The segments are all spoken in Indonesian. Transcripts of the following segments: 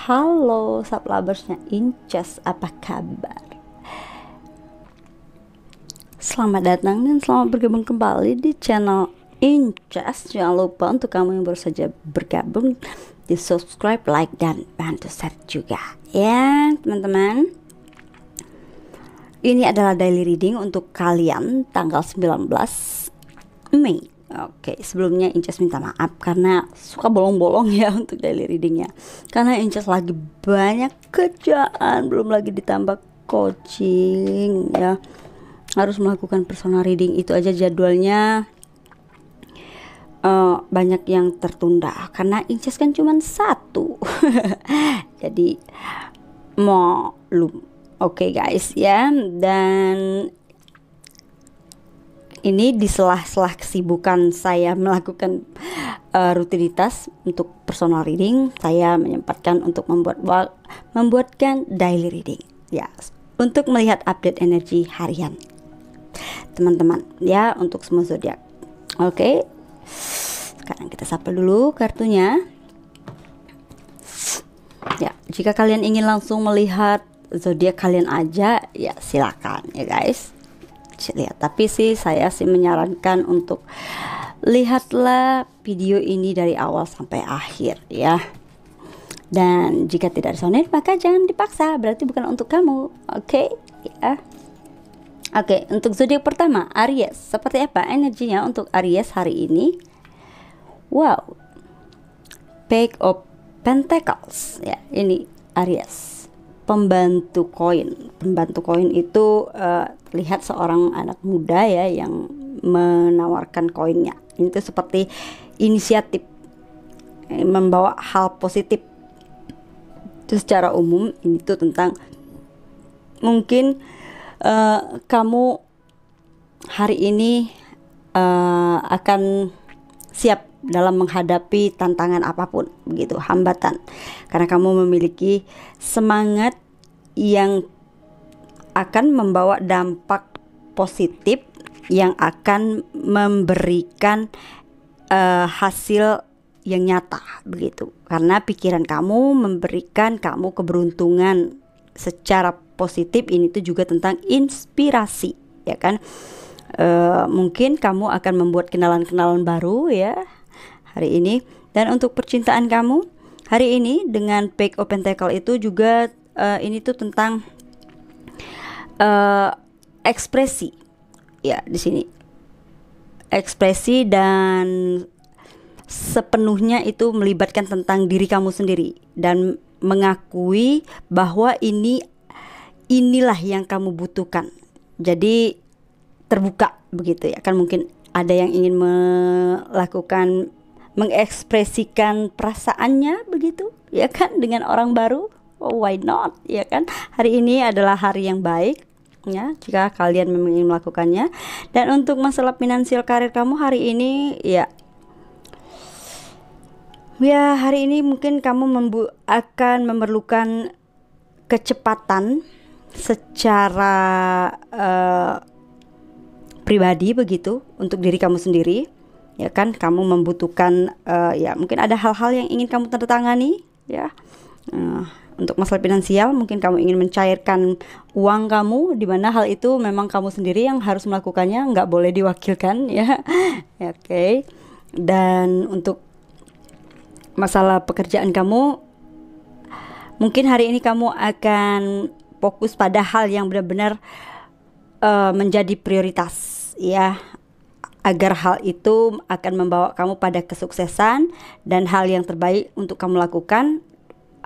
Halo subloversnya Incas, apa kabar? Selamat datang dan selamat bergabung kembali di channel Incas. Jangan lupa untuk kamu yang baru saja bergabung di subscribe, like, dan bantu share juga ya teman-teman. Ini adalah daily reading untuk kalian tanggal 19 Mei. Oke, sebelumnya Incas minta maaf karena suka bolong-bolong ya untuk daily readingnya, karena Incas lagi banyak kerjaan, belum lagi ditambah coaching ya, harus melakukan personal reading. Itu aja jadwalnya banyak yang tertunda karena Incas kan cuma satu. Jadi maklum. Oke guys ya, dan ini di sela-sela kesibukan saya melakukan rutinitas untuk personal reading, saya menyempatkan untuk membuatkan daily reading ya, untuk melihat update energi harian teman-teman ya, untuk semua zodiak. Oke, sekarang kita sapa dulu kartunya ya. Jika kalian ingin langsung melihat zodiak kalian aja ya silakan ya guys, lihat. Tapi saya menyarankan untuk lihatlah video ini dari awal sampai akhir ya. Dan jika tidak resonate maka jangan dipaksa, berarti bukan untuk kamu. Oke ya. Oke, untuk zodiak pertama Aries, seperti apa energinya untuk Aries hari ini? Wow, Page of Pentacles ya, ini Aries. Pembantu koin itu lihat seorang anak muda ya yang menawarkan koinnya. Itu seperti inisiatif, membawa hal positif. Itu secara umum ini tuh tentang mungkin kamu hari ini akan siap dalam menghadapi tantangan apapun, begitu, hambatan, karena kamu memiliki semangat yang akan membawa dampak positif yang akan memberikan hasil yang nyata, begitu, karena pikiran kamu memberikan kamu keberuntungan secara positif. Ini tuh juga tentang inspirasi ya kan. Mungkin kamu akan membuat kenalan-kenalan baru ya hari ini. Dan untuk percintaan kamu hari ini dengan Page of Pentacles itu juga ini tuh tentang ekspresi ya, di sini ekspresi, dan sepenuhnya itu melibatkan tentang diri kamu sendiri dan mengakui bahwa inilah yang kamu butuhkan. Jadi terbuka begitu ya kan. Mungkin ada yang ingin mengekspresikan perasaannya begitu ya kan dengan orang baru. Oh, why not ya kan. Hari ini adalah hari yang baik ya jika kalian memang ingin melakukannya. Dan untuk masalah finansial karir kamu hari ini ya hari ini mungkin kamu akan memerlukan kecepatan secara pribadi begitu untuk diri kamu sendiri ya kan. Kamu membutuhkan ya mungkin ada hal-hal yang ingin kamu tandatangani ya. Untuk masalah finansial mungkin kamu ingin mencairkan uang kamu, di mana hal itu memang kamu sendiri yang harus melakukannya, nggak boleh diwakilkan ya. Oke. Dan untuk masalah pekerjaan kamu, mungkin hari ini kamu akan fokus pada hal yang benar-benar menjadi prioritas ya, agar hal itu akan membawa kamu pada kesuksesan. Dan hal yang terbaik untuk kamu lakukan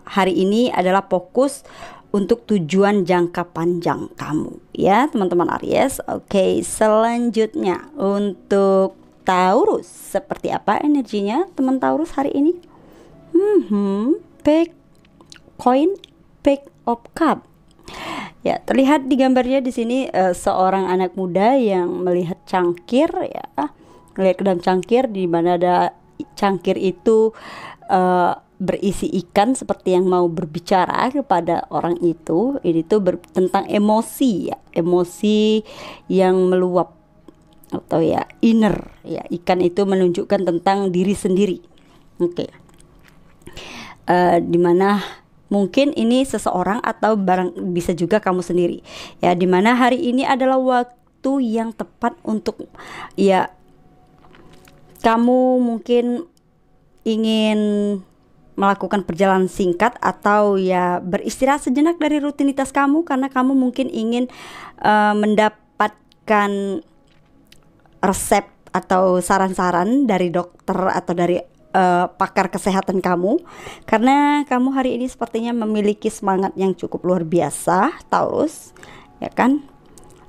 hari ini adalah fokus untuk tujuan jangka panjang kamu ya teman-teman Aries. Oke, selanjutnya untuk Taurus, seperti apa energinya teman Taurus hari ini? Page of Cup ya, terlihat di gambarnya di sini seorang anak muda yang melihat cangkir ya, melihat ke dalam cangkir, di mana ada cangkir itu berisi ikan seperti yang mau berbicara kepada orang itu. Ini tuh tentang emosi ya, emosi yang meluap atau ya inner ya. Ikan itu menunjukkan tentang diri sendiri. Oke. Dimana Mungkin ini seseorang atau bisa juga kamu sendiri. Ya, dimana hari ini adalah waktu yang tepat untuk ya kamu mungkin ingin melakukan perjalanan singkat atau ya beristirahat sejenak dari rutinitas kamu, karena kamu mungkin ingin mendapatkan resep atau saran-saran dari dokter atau dari pakar kesehatan kamu, karena kamu hari ini sepertinya memiliki semangat yang cukup luar biasa, Taurus, ya kan?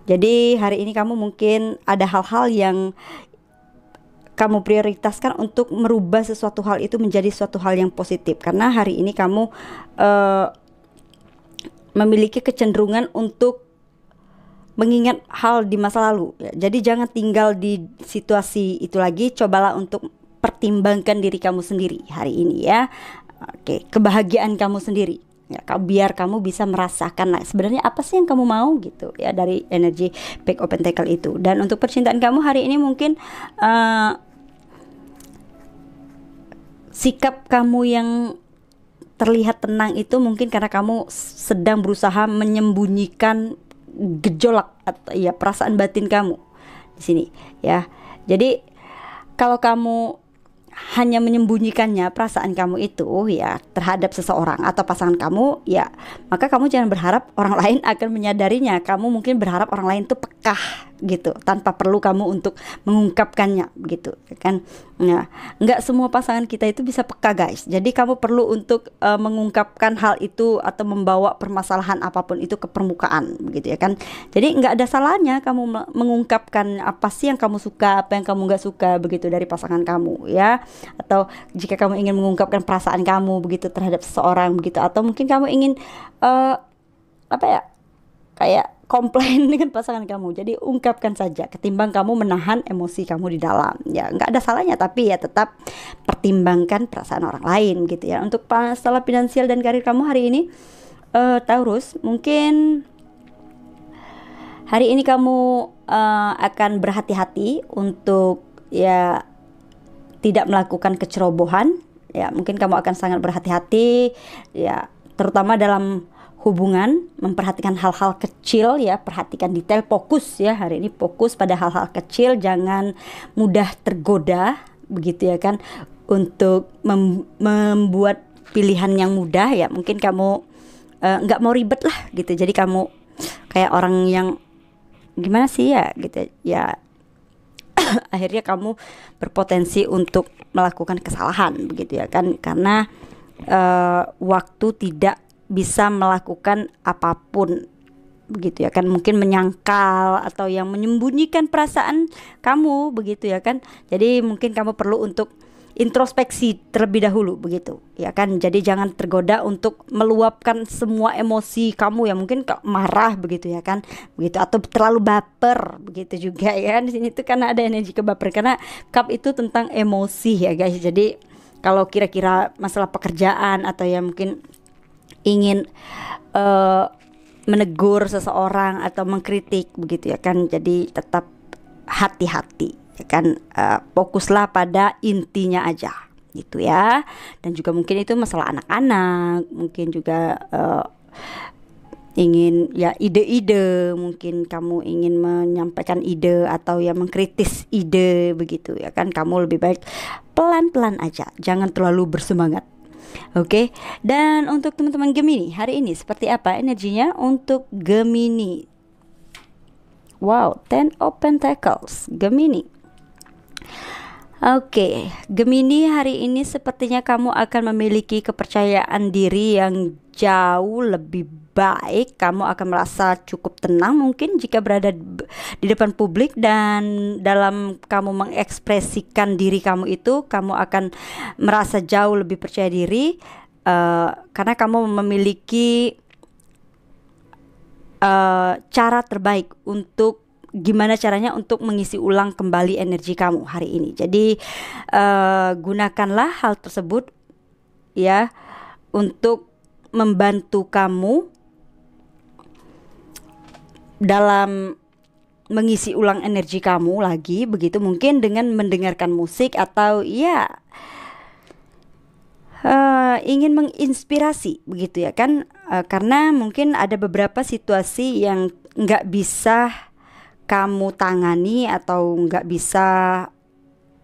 Jadi hari ini kamu mungkin ada hal-hal yang kamu prioritaskan untuk merubah sesuatu hal itu menjadi suatu hal yang positif, karena hari ini kamu memiliki kecenderungan untuk mengingat hal di masa lalu ya. Jadi jangan tinggal di situasi itu lagi, cobalah untuk pertimbangkan diri kamu sendiri hari ini ya. Oke, kebahagiaan kamu sendiri ya, biar kamu bisa merasakan nah, sebenarnya apa sih yang kamu mau gitu ya dari energi Page of Pentacle itu. Dan untuk percintaan kamu hari ini mungkin sikap kamu yang terlihat tenang itu mungkin karena kamu sedang berusaha menyembunyikan gejolak atau ya perasaan batin kamu di sini ya. Jadi kalau kamu hanya menyembunyikannya perasaan kamu itu ya terhadap seseorang atau pasangan kamu ya, maka kamu jangan berharap orang lain akan menyadarinya. Kamu mungkin berharap orang lain tuh peka gitu tanpa perlu kamu untuk mengungkapkannya gitu kan. Nah, nggak semua pasangan kita itu bisa peka guys. Jadi kamu perlu untuk mengungkapkan hal itu atau membawa permasalahan apapun itu ke permukaan begitu ya kan. Jadi nggak ada salahnya kamu mengungkapkan apa sih yang kamu suka, apa yang kamu nggak suka begitu dari pasangan kamu ya. Atau jika kamu ingin mengungkapkan perasaan kamu begitu terhadap seseorang begitu, atau mungkin kamu ingin apa ya, kayak komplain dengan pasangan kamu, jadi ungkapkan saja ketimbang kamu menahan emosi kamu di dalam ya. Nggak ada salahnya, tapi ya tetap pertimbangkan perasaan orang lain gitu ya. Untuk masalah finansial dan karir kamu hari ini Taurus, mungkin hari ini kamu akan berhati-hati untuk ya tidak melakukan kecerobohan ya. Mungkin kamu akan sangat berhati-hati ya, terutama dalam hubungan, memperhatikan hal-hal kecil ya, perhatikan detail, fokus ya hari ini, fokus pada hal-hal kecil, jangan mudah tergoda begitu ya kan untuk membuat pilihan yang mudah ya. Mungkin kamu nggak mau ribet lah gitu, jadi kamu kayak orang yang gimana sih ya gitu ya. Akhirnya kamu berpotensi untuk melakukan kesalahan begitu ya kan, karena waktu tidak bisa melakukan apapun begitu ya kan. Mungkin menyangkal atau yang menyembunyikan perasaan kamu begitu ya kan. Jadi mungkin kamu perlu untuk introspeksi terlebih dahulu begitu ya kan. Jadi jangan tergoda untuk meluapkan semua emosi kamu yang mungkin marah begitu ya kan, begitu, atau terlalu baper begitu juga ya kan. Di sini tuh karena ada energi kebaper, karena cup itu tentang emosi ya guys. Jadi kalau kira-kira masalah pekerjaan atau ya mungkin ingin menegur seseorang atau mengkritik begitu ya kan, jadi tetap hati-hati ya kan, fokuslah pada intinya aja gitu ya. Dan juga mungkin itu masalah anak-anak, mungkin juga ingin ya ide-ide, mungkin kamu ingin menyampaikan ide atau ya mengkritis ide begitu ya kan. Kamu lebih baik pelan-pelan aja, jangan terlalu bersemangat. Oke, dan untuk teman-teman Gemini hari ini seperti apa energinya untuk Gemini? Wow, Ten of Pentacles, Gemini. Oke, Gemini hari ini sepertinya kamu akan memiliki kepercayaan diri yang jauh lebih baik. Kamu akan merasa cukup tenang mungkin jika berada di depan publik, dan dalam kamu mengekspresikan diri kamu itu kamu akan merasa jauh lebih percaya diri karena kamu memiliki cara terbaik untuk gimana caranya untuk mengisi ulang kembali energi kamu hari ini. Jadi gunakanlah hal tersebut ya untuk membantu kamu dalam mengisi ulang energi kamu lagi begitu, mungkin dengan mendengarkan musik atau ya ingin menginspirasi begitu ya kan. Karena mungkin ada beberapa situasi yang nggak bisa kamu tangani atau nggak bisa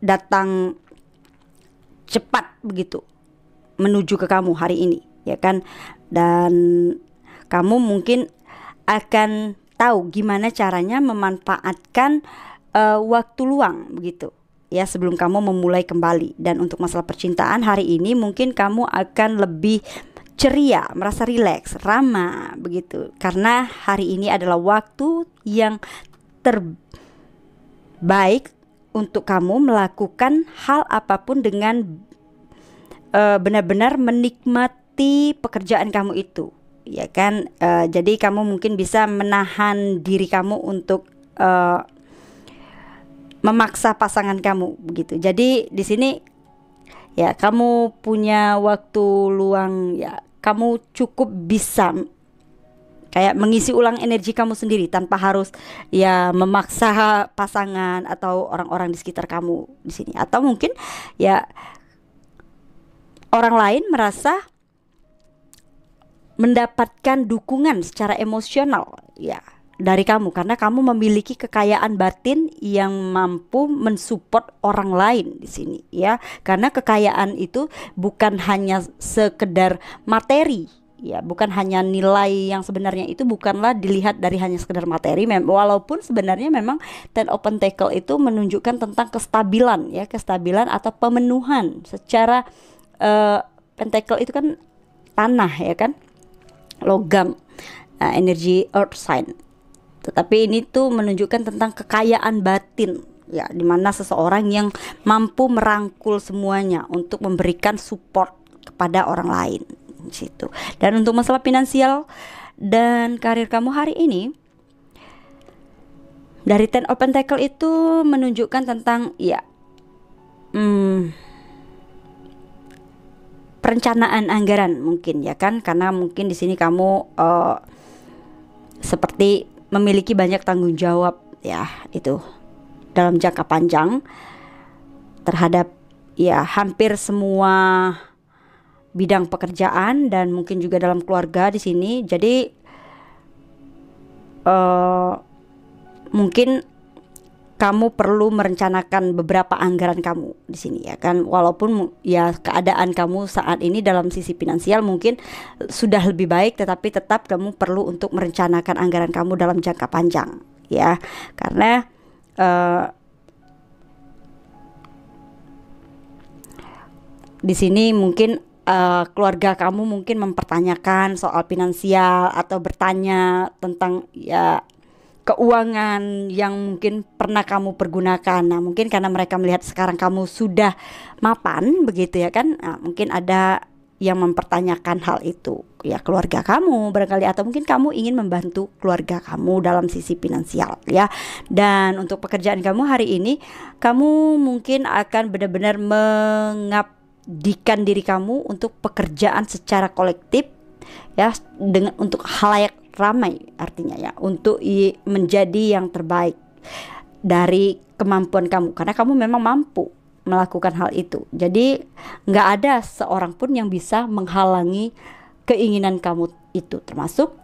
datang cepat begitu menuju ke kamu hari ini ya kan. Dan kamu mungkin akan tahu gimana caranya memanfaatkan waktu luang begitu ya sebelum kamu memulai kembali. Dan untuk masalah percintaan hari ini mungkin kamu akan lebih ceria, merasa rileks, ramah begitu. Karena hari ini adalah waktu yang terbaik untuk kamu melakukan hal apapun dengan benar-benar menikmati pekerjaan kamu itu ya kan. Jadi kamu mungkin bisa menahan diri kamu untuk memaksa pasangan kamu begitu. Jadi di sini ya kamu punya waktu luang ya, kamu cukup bisa kayak mengisi ulang energi kamu sendiri tanpa harus ya memaksa pasangan atau orang-orang di sekitar kamu di sini. Atau mungkin ya orang lain merasa mendapatkan dukungan secara emosional ya dari kamu karena kamu memiliki kekayaan batin yang mampu mensupport orang lain di sini ya. Karena kekayaan itu bukan hanya sekedar materi ya, bukan hanya nilai yang sebenarnya itu bukanlah dilihat dari hanya sekedar materi. Walaupun sebenarnya memang Ten of Pentacle itu menunjukkan tentang kestabilan ya, kestabilan atau pemenuhan secara Pentacle itu kan tanah ya kan, logam, energi earth sign. Tetapi ini tuh menunjukkan tentang kekayaan batin ya, dimana seseorang yang mampu merangkul semuanya untuk memberikan support kepada orang lain di situ. Dan untuk masalah finansial dan karir kamu hari ini dari Ten of Pentacle itu menunjukkan tentang ya perencanaan anggaran mungkin ya kan. Karena mungkin di sini kamu seperti memiliki banyak tanggung jawab ya itu dalam jangka panjang terhadap ya hampir semua bidang pekerjaan dan mungkin juga dalam keluarga di sini. Jadi mungkin kamu perlu merencanakan beberapa anggaran kamu di sini ya kan. Walaupun ya keadaan kamu saat ini dalam sisi finansial mungkin sudah lebih baik, tetapi tetap kamu perlu untuk merencanakan anggaran kamu dalam jangka panjang ya. Karena di sini mungkin keluarga kamu mungkin mempertanyakan soal finansial atau bertanya tentang ya keuangan yang mungkin pernah kamu pergunakan. Nah mungkin karena mereka melihat sekarang kamu sudah mapan begitu ya kan, nah, mungkin ada yang mempertanyakan hal itu ya, keluarga kamu barangkali, atau mungkin kamu ingin membantu keluarga kamu dalam sisi finansial ya. Dan untuk pekerjaan kamu hari ini, kamu mungkin akan benar-benar mengabdikan diri kamu untuk pekerjaan secara kolektif ya, dengan untuk halayak ramai artinya ya, untuk menjadi yang terbaik dari kemampuan kamu karena kamu memang mampu melakukan hal itu. Jadi nggak ada seorang pun yang bisa menghalangi keinginan kamu itu, termasuk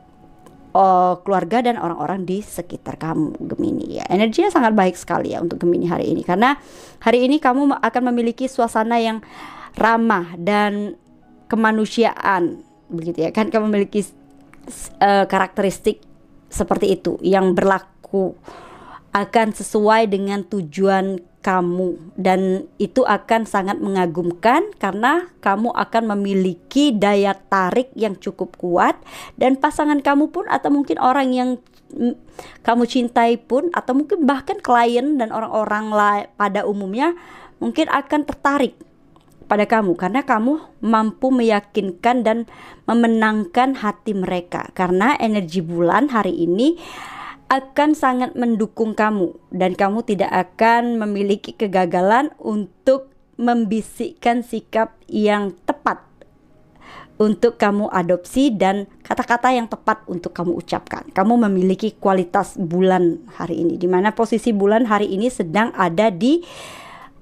keluarga dan orang-orang di sekitar kamu Gemini ya. Energinya sangat baik sekali ya untuk Gemini hari ini, karena hari ini kamu akan memiliki suasana yang ramah dan kemanusiaan begitu ya kan. Kamu memiliki karakteristik seperti itu yang berlaku akan sesuai dengan tujuan kamu, dan itu akan sangat mengagumkan karena kamu akan memiliki daya tarik yang cukup kuat, dan pasangan kamu pun atau mungkin orang yang kamu cintai pun atau mungkin bahkan klien dan orang-orang pada umumnya mungkin akan tertarik pada kamu karena kamu mampu meyakinkan dan memenangkan hati mereka. Karena energi bulan hari ini akan sangat mendukung kamu, dan kamu tidak akan memiliki kegagalan untuk membisikkan sikap yang tepat untuk kamu adopsi dan kata-kata yang tepat untuk kamu ucapkan. Kamu memiliki kualitas bulan hari ini, dimana posisi bulan hari ini sedang ada di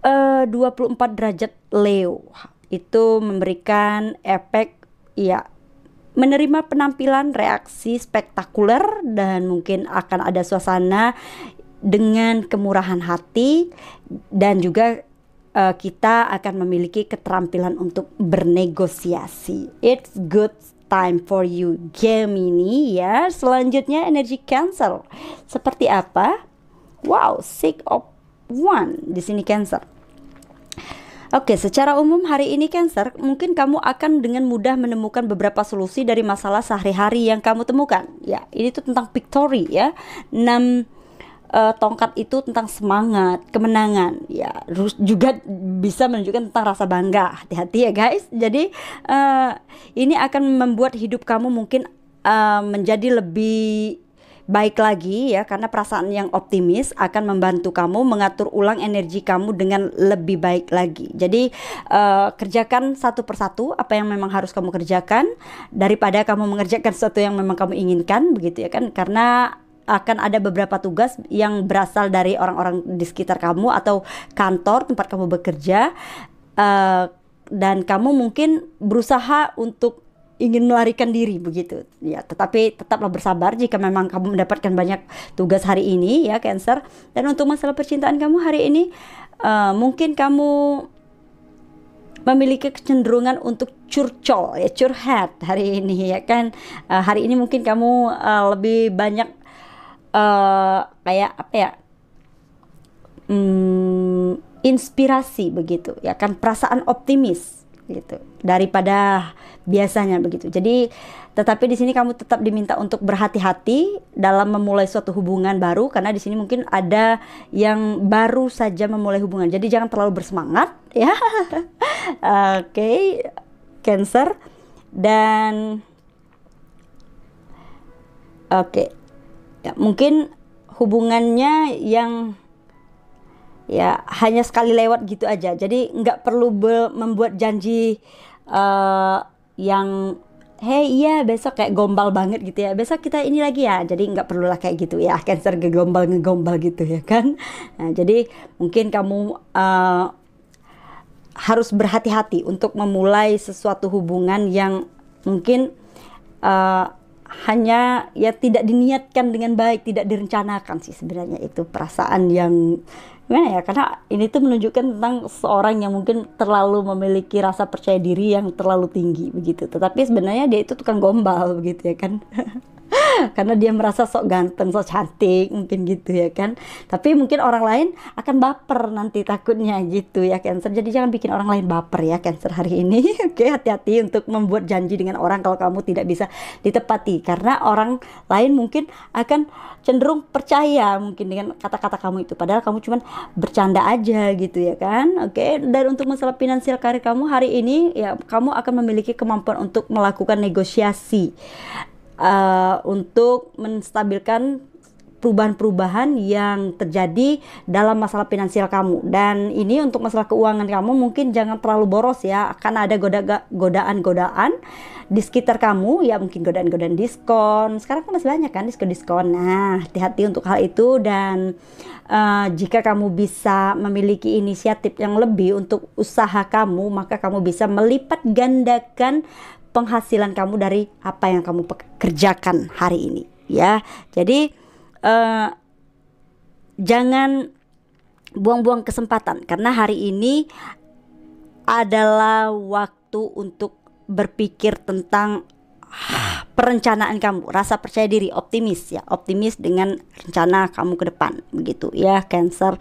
24 derajat Leo itu memberikan efek ya, menerima penampilan reaksi spektakuler, dan mungkin akan ada suasana dengan kemurahan hati, dan juga kita akan memiliki keterampilan untuk bernegosiasi. It's good time for you Gemini ya. Selanjutnya energi Cancer. Seperti apa? Wow, Six of Wands di sini Cancer. Oke, secara umum hari ini Cancer, mungkin kamu akan dengan mudah menemukan beberapa solusi dari masalah sehari-hari yang kamu temukan. Ya, ini tuh tentang victory ya. 6 tongkat itu tentang semangat, kemenangan ya, juga bisa menunjukkan tentang rasa bangga. Hati-hati ya guys. Jadi ini akan membuat hidup kamu mungkin menjadi lebih baik lagi ya, karena perasaan yang optimis akan membantu kamu mengatur ulang energi kamu dengan lebih baik lagi. Jadi kerjakan satu persatu apa yang memang harus kamu kerjakan, daripada kamu mengerjakan sesuatu yang memang kamu inginkan, begitu ya kan, karena akan ada beberapa tugas yang berasal dari orang-orang di sekitar kamu atau kantor tempat kamu bekerja, dan kamu mungkin berusaha untuk ingin melarikan diri begitu ya, tetapi tetaplah bersabar jika memang kamu mendapatkan banyak tugas hari ini ya Cancer. Dan untuk masalah percintaan kamu hari ini, mungkin kamu memiliki kecenderungan untuk curcol ya, curhat hari ini ya kan. Hari ini mungkin kamu lebih banyak kayak apa ya, inspirasi begitu ya kan, perasaan optimis gitu daripada biasanya begitu. Jadi tetapi di sini kamu tetap diminta untuk berhati-hati dalam memulai suatu hubungan baru, karena di sini mungkin ada yang baru saja memulai hubungan. Jadi jangan terlalu bersemangat ya. Oke, Cancer. Dan oke. Ya, mungkin hubungannya yang ya hanya sekali lewat gitu aja. Jadi nggak perlu membuat janji yang hey iya besok kayak gombal banget gitu ya, besok kita ini lagi ya. Jadi nggak perlulah kayak gitu ya Cancer, ngegombal gitu ya kan. Nah, jadi mungkin kamu harus berhati-hati untuk memulai sesuatu hubungan yang mungkin hanya ya tidak diniatkan dengan baik, tidak direncanakan sih sebenarnya. Itu perasaan yang gimana ya, karena ini tuh menunjukkan tentang seorang yang mungkin terlalu memiliki rasa percaya diri yang terlalu tinggi begitu, tetapi sebenarnya dia itu tukang gombal begitu ya kan. Karena dia merasa sok ganteng, sok cantik mungkin gitu ya kan, tapi mungkin orang lain akan baper nanti takutnya gitu ya Cancer. Jadi jangan bikin orang lain baper ya Cancer hari ini. Oke, hati-hati untuk membuat janji dengan orang kalau kamu tidak bisa ditepati, karena orang lain mungkin akan cenderung percaya mungkin dengan kata-kata kamu itu, padahal kamu cuman bercanda aja gitu ya kan. Oke, dan untuk masalah finansial karir kamu hari ini ya, kamu akan memiliki kemampuan untuk melakukan negosiasi untuk menstabilkan perubahan-perubahan yang terjadi dalam masalah finansial kamu. Dan ini untuk masalah keuangan kamu, mungkin jangan terlalu boros ya, akan ada godaan-godaan di sekitar kamu ya, mungkin godaan-godaan diskon. Sekarang kan masih banyak kan diskon-diskon. Nah, hati-hati untuk hal itu. Dan jika kamu bisa memiliki inisiatif yang lebih untuk usaha kamu, maka kamu bisa melipat gandakan penghasilan kamu dari apa yang kamu kerjakan hari ini ya. Jadi jangan buang-buang kesempatan, karena hari ini adalah waktu untuk berpikir tentang perencanaan kamu, rasa percaya diri, optimis ya, optimis dengan rencana kamu ke depan begitu ya Cancer.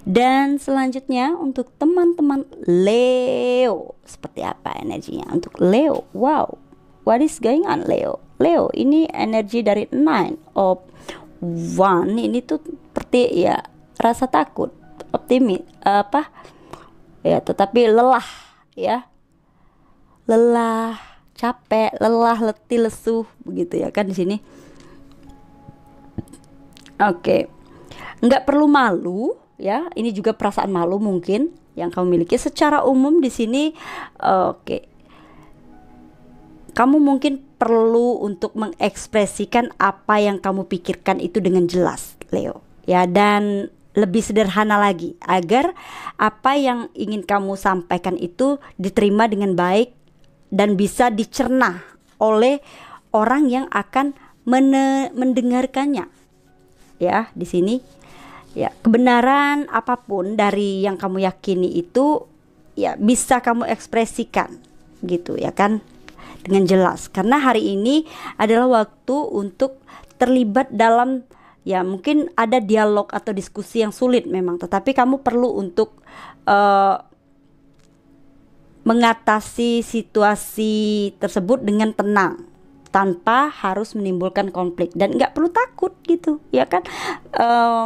Dan selanjutnya untuk teman-teman Leo, seperti apa energinya untuk Leo? Wow, what is going on Leo? Leo ini energi dari 9 of Wands, ini tuh seperti ya rasa takut, optimis apa ya, tetapi lelah ya, lelah, capek, lelah, letih, lesuh begitu ya kan di sini. Oke, nggak perlu malu ya, ini juga perasaan malu mungkin yang kamu miliki secara umum di sini. Oke, kamu mungkin perlu untuk mengekspresikan apa yang kamu pikirkan itu dengan jelas Leo ya. Dan lebih sederhana lagi, agar apa yang ingin kamu sampaikan itu diterima dengan baik dan bisa dicerna oleh orang yang akan mendengarkannya. Ya, di sini ya, kebenaran apapun dari yang kamu yakini itu ya bisa kamu ekspresikan gitu ya kan, dengan jelas. Karena hari ini adalah waktu untuk terlibat dalam, ya mungkin ada dialog atau diskusi yang sulit memang, tetapi kamu perlu untuk mengatasi situasi tersebut dengan tenang tanpa harus menimbulkan konflik, dan nggak perlu takut gitu ya kan,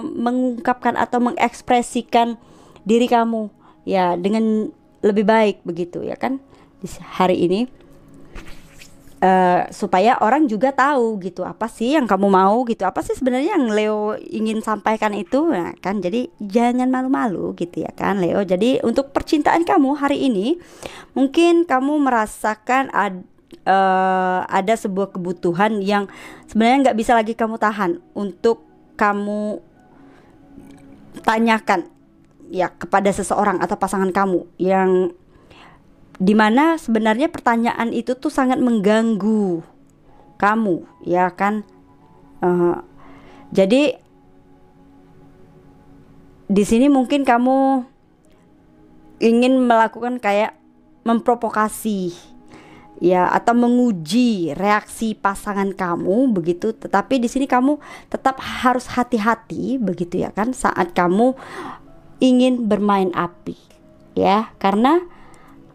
mengungkapkan atau mengekspresikan diri kamu ya dengan lebih baik begitu ya kan hari ini. Supaya orang juga tahu gitu apa sih yang kamu mau gitu, apa sih sebenarnya yang Leo ingin sampaikan itu, nah, kan. Jadi jangan malu-malu gitu ya kan Leo. Jadi untuk percintaan kamu hari ini, mungkin kamu merasakan ada sebuah kebutuhan yang sebenarnya nggak bisa lagi kamu tahan untuk kamu tanyakan ya kepada seseorang atau pasangan kamu, yang dimana sebenarnya pertanyaan itu tuh sangat mengganggu kamu ya kan. Jadi di sini mungkin kamu ingin melakukan kayak memprovokasi ya, atau menguji reaksi pasangan kamu begitu, tetapi di sini kamu tetap harus hati-hati begitu ya kan saat kamu ingin bermain api ya, karena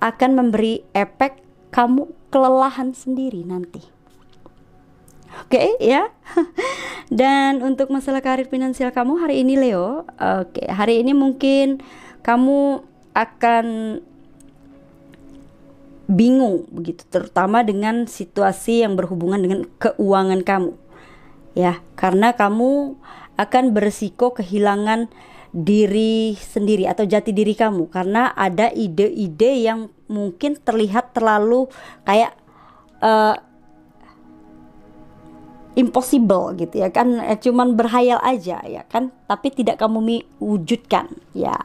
akan memberi efek kamu kelelahan sendiri nanti. Oke ya. Dan untuk masalah karir finansial kamu hari ini Leo, hari ini mungkin kamu akan bingung begitu, terutama dengan situasi yang berhubungan dengan keuangan kamu ya, karena kamu akan beresiko kehilangan diri sendiri atau jati diri kamu, karena ada ide-ide yang mungkin terlihat terlalu kayak impossible gitu ya kan, cuman berhayal aja ya kan, tapi tidak kamu wujudkan ya.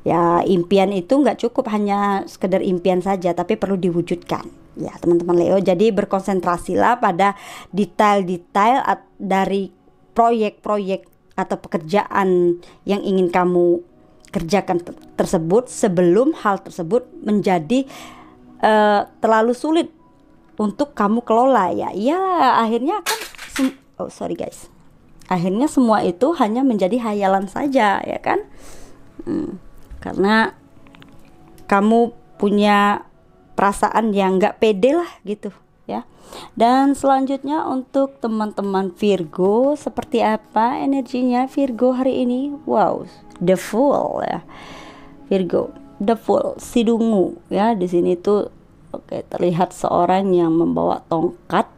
Ya, impian itu nggak cukup hanya sekedar impian saja, tapi perlu diwujudkan ya teman-teman Leo. Jadi berkonsentrasilah pada detail-detail dari proyek-proyek atau pekerjaan yang ingin kamu kerjakan tersebut sebelum hal tersebut menjadi terlalu sulit untuk kamu kelola ya. Ya akhirnya kan akhirnya semua itu hanya menjadi hayalan saja ya kan. Karena kamu punya perasaan yang nggak pede lah gitu ya. Dan selanjutnya untuk teman-teman Virgo, seperti apa energinya Virgo hari ini? Wow, the Fool ya. Virgo, the Fool, si dungu ya. Di sini tuh terlihat seorang yang membawa tongkat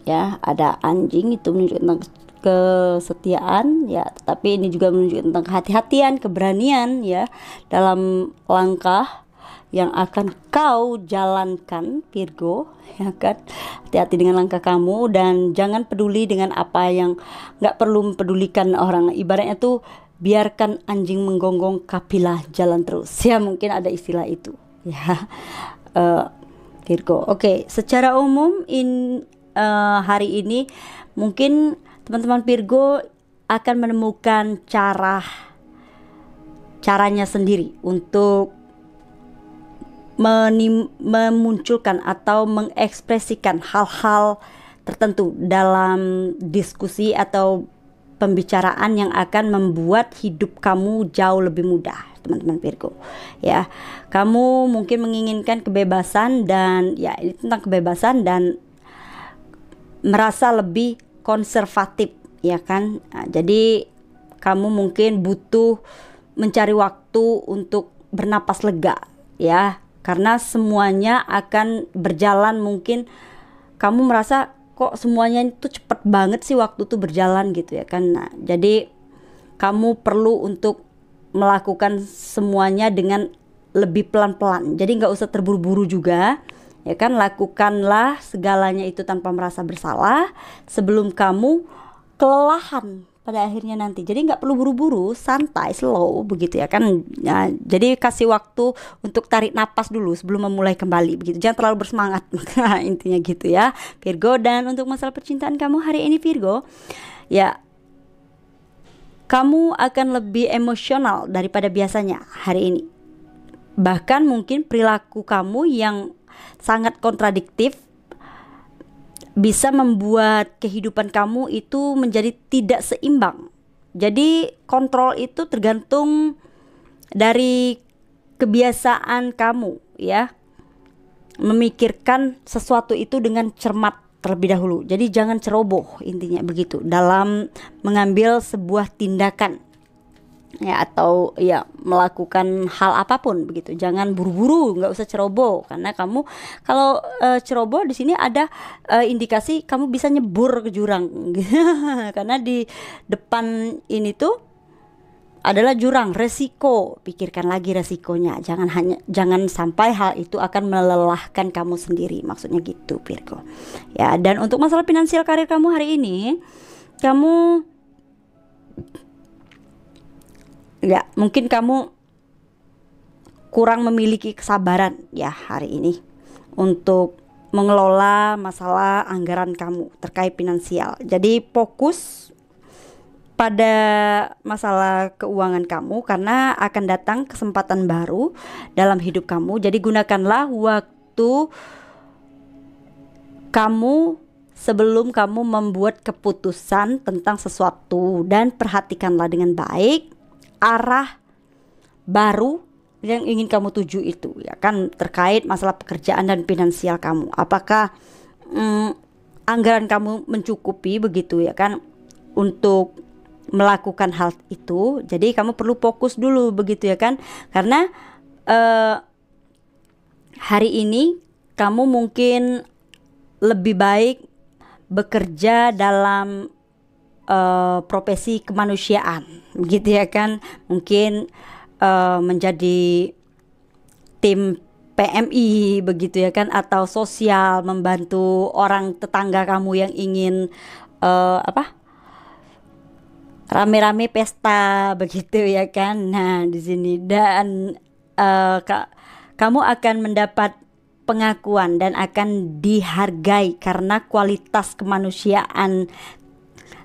ya, ada anjing, itu menunjukkan tentang kesetiaan ya, tapi ini juga menunjukkan tentang kehati-hatian, keberanian ya dalam langkah yang akan kau jalankan Virgo ya kan. Hati-hati dengan langkah kamu dan jangan peduli dengan apa yang nggak perlu mempedulikan orang. Ibaratnya tuh biarkan anjing menggonggong, kapilah jalan terus ya, mungkin ada istilah itu ya. Virgo, secara umum hari ini mungkin teman-teman Virgo akan menemukan caranya sendiri untuk memunculkan atau mengekspresikan hal-hal tertentu dalam diskusi atau pembicaraan yang akan membuat hidup kamu jauh lebih mudah, teman-teman Virgo ya. Kamu mungkin menginginkan kebebasan, dan ya ini tentang kebebasan dan merasa lebih konservatif ya kan. Nah, jadi kamu mungkin butuh mencari waktu untuk bernapas lega ya, karena semuanya akan berjalan, mungkin kamu merasa kok semuanya itu cepet banget sih waktu tuh berjalan gitu ya kan. Nah, jadi kamu perlu untuk melakukan semuanya dengan lebih pelan-pelan, jadi nggak usah terburu-buru juga ya kan. Lakukanlah segalanya itu tanpa merasa bersalah sebelum kamu kelelahan pada akhirnya nanti. Jadi nggak perlu buru-buru, santai, slow begitu ya kan. Nah, jadi kasih waktu untuk tarik napas dulu sebelum memulai kembali begitu. Jangan terlalu bersemangat. Nah, intinya gitu ya Virgo. Dan untuk masalah percintaan kamu hari ini Virgo, ya kamu akan lebih emosional daripada biasanya hari ini. Bahkan mungkin perilaku kamu yang sangat kontradiktif bisa membuat kehidupan kamu itu menjadi tidak seimbang. Jadi kontrol itu tergantung dari kebiasaan kamu ya, memikirkan sesuatu itu dengan cermat terlebih dahulu. Jadi jangan ceroboh, intinya begitu dalam mengambil sebuah tindakan ya, atau ya melakukan hal apapun begitu. Jangan buru-buru, nggak usah ceroboh, karena kamu kalau ceroboh di sini ada indikasi kamu bisa nyebur ke jurang karena di depan ini tuh adalah jurang, resiko. Pikirkan lagi resikonya, jangan sampai hal itu akan melelahkan kamu sendiri, maksudnya gitu Virgo ya. Dan untuk masalah finansial karir kamu hari ini, kamu ya mungkin kamu kurang memiliki kesabaran ya hari ini untuk mengelola masalah anggaran kamu terkait finansial. Jadi fokus pada masalah keuangan kamu karena akan datang kesempatan baru dalam hidup kamu. Jadi gunakanlah waktu kamu sebelum kamu membuat keputusan tentang sesuatu, dan perhatikanlah dengan baik arah baru yang ingin kamu tuju itu ya kan, terkait masalah pekerjaan dan finansial kamu. Apakah anggaran kamu mencukupi begitu ya kan untuk melakukan hal itu. Jadi kamu perlu fokus dulu begitu ya kan, karena hari ini kamu mungkin lebih baik bekerja dalam profesi kemanusiaan gitu ya kan, mungkin menjadi tim PMI begitu ya kan, atau sosial, membantu orang tetangga kamu yang ingin rame-rame pesta begitu ya kan. Nah di sini dan kamu akan mendapat pengakuan dan akan dihargai karena kualitas kemanusiaan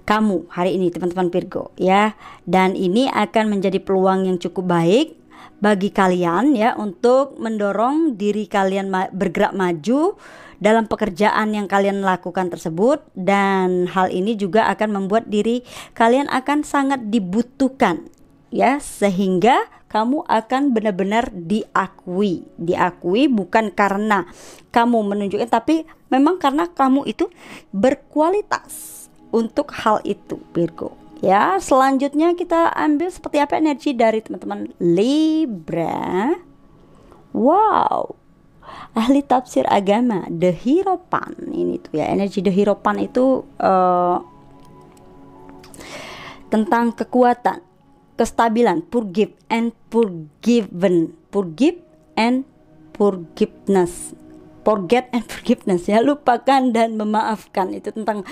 kamu hari ini teman-teman Virgo ya. Dan ini akan menjadi peluang yang cukup baik bagi kalian ya untuk mendorong diri kalian bergerak maju dalam pekerjaan yang kalian lakukan tersebut. Dan hal ini juga akan membuat diri kalian akan sangat dibutuhkan ya, sehingga kamu akan benar-benar diakui bukan karena kamu menunjukkan, tapi memang karena kamu itu berkualitas untuk hal itu Virgo ya. Selanjutnya kita ambil seperti apa energi dari teman-teman Libra. Wow, ahli tafsir agama The Hierophant ini tuh ya, energi The Hierophant itu tentang kekuatan, kestabilan, forgive and forgiven, forgive and forgiveness, forget and forgiveness ya, lupakan dan memaafkan. Itu tentang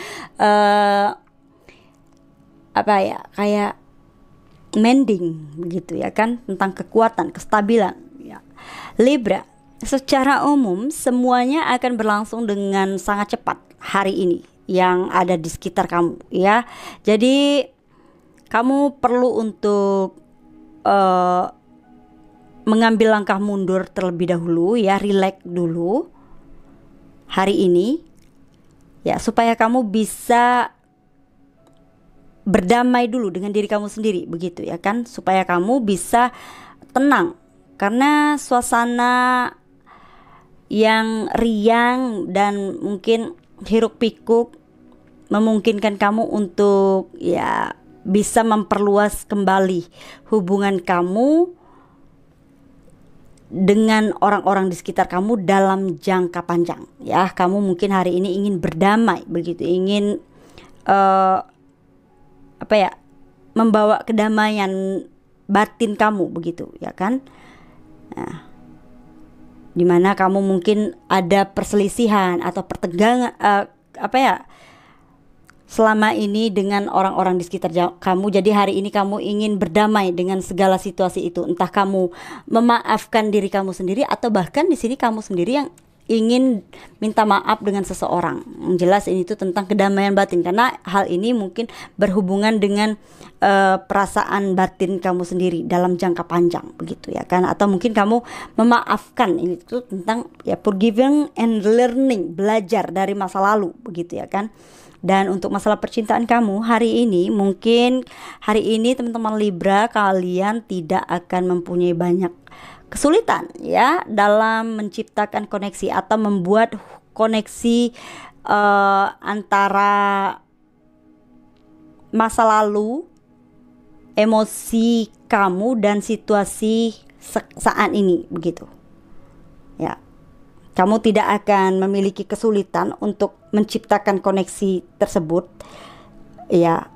apa ya, kayak mending begitu ya kan, tentang kekuatan, kestabilan ya. Libra, secara umum semuanya akan berlangsung dengan sangat cepat hari ini yang ada di sekitar kamu ya. Jadi kamu perlu untuk mengambil langkah mundur terlebih dahulu ya, relax dulu hari ini ya, supaya kamu bisa berdamai dulu dengan diri kamu sendiri begitu ya kan, supaya kamu bisa tenang, karena suasana yang riang dan mungkin hiruk pikuk memungkinkan kamu untuk ya bisa memperluas kembali hubungan kamu dengan orang-orang di sekitar kamu dalam jangka panjang ya. Kamu mungkin hari ini ingin berdamai begitu, ingin membawa kedamaian batin kamu begitu ya kan. Nah, dimana kamu mungkin ada perselisihan atau pertegangan selama ini dengan orang-orang di sekitar kamu. Jadi hari ini kamu ingin berdamai dengan segala situasi itu. Entah kamu memaafkan diri kamu sendiri atau bahkan di sini kamu sendiri yang ingin minta maaf dengan seseorang. Yang jelas ini tuh tentang kedamaian batin, karena hal ini mungkin berhubungan dengan perasaan batin kamu sendiri dalam jangka panjang, begitu ya kan? Atau mungkin kamu memaafkan, ini tuh tentang ya forgiving and learning, belajar dari masa lalu, begitu ya kan? Dan untuk masalah percintaan kamu hari ini, mungkin hari ini teman-teman Libra, kalian tidak akan mempunyai banyak kesulitan ya dalam menciptakan koneksi atau membuat koneksi antara masa lalu, emosi kamu dan situasi saat ini, begitu ya. Kamu tidak akan memiliki kesulitan untuk menciptakan koneksi tersebut ya,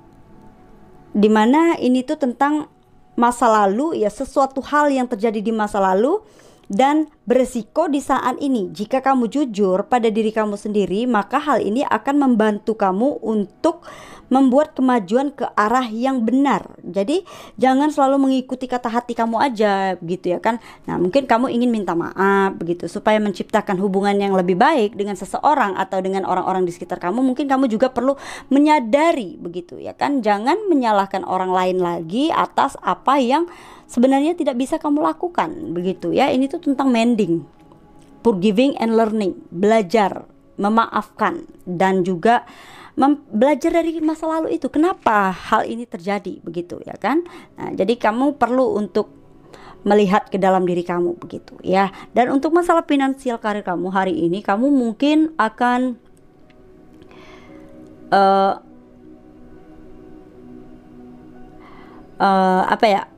dimana ini tuh tentang masa lalu ya, sesuatu hal yang terjadi di masa lalu dan beresiko di saat ini. Jika kamu jujur pada diri kamu sendiri, maka hal ini akan membantu kamu untuk membuat kemajuan ke arah yang benar. Jadi jangan selalu mengikuti kata hati kamu aja, begitu ya kan. Nah, mungkin kamu ingin minta maaf begitu supaya menciptakan hubungan yang lebih baik dengan seseorang atau dengan orang-orang di sekitar kamu. Mungkin kamu juga perlu menyadari, begitu ya kan. Jangan menyalahkan orang lain lagi atas apa yang sebenarnya tidak bisa kamu lakukan, begitu ya. Ini tuh tentang mending, forgiving and learning, belajar, memaafkan, dan juga belajar dari masa lalu itu. Kenapa hal ini terjadi, begitu ya kan. Nah, jadi kamu perlu untuk melihat ke dalam diri kamu, begitu ya. Dan untuk masalah finansial karir kamu hari ini, kamu mungkin akan apa ya,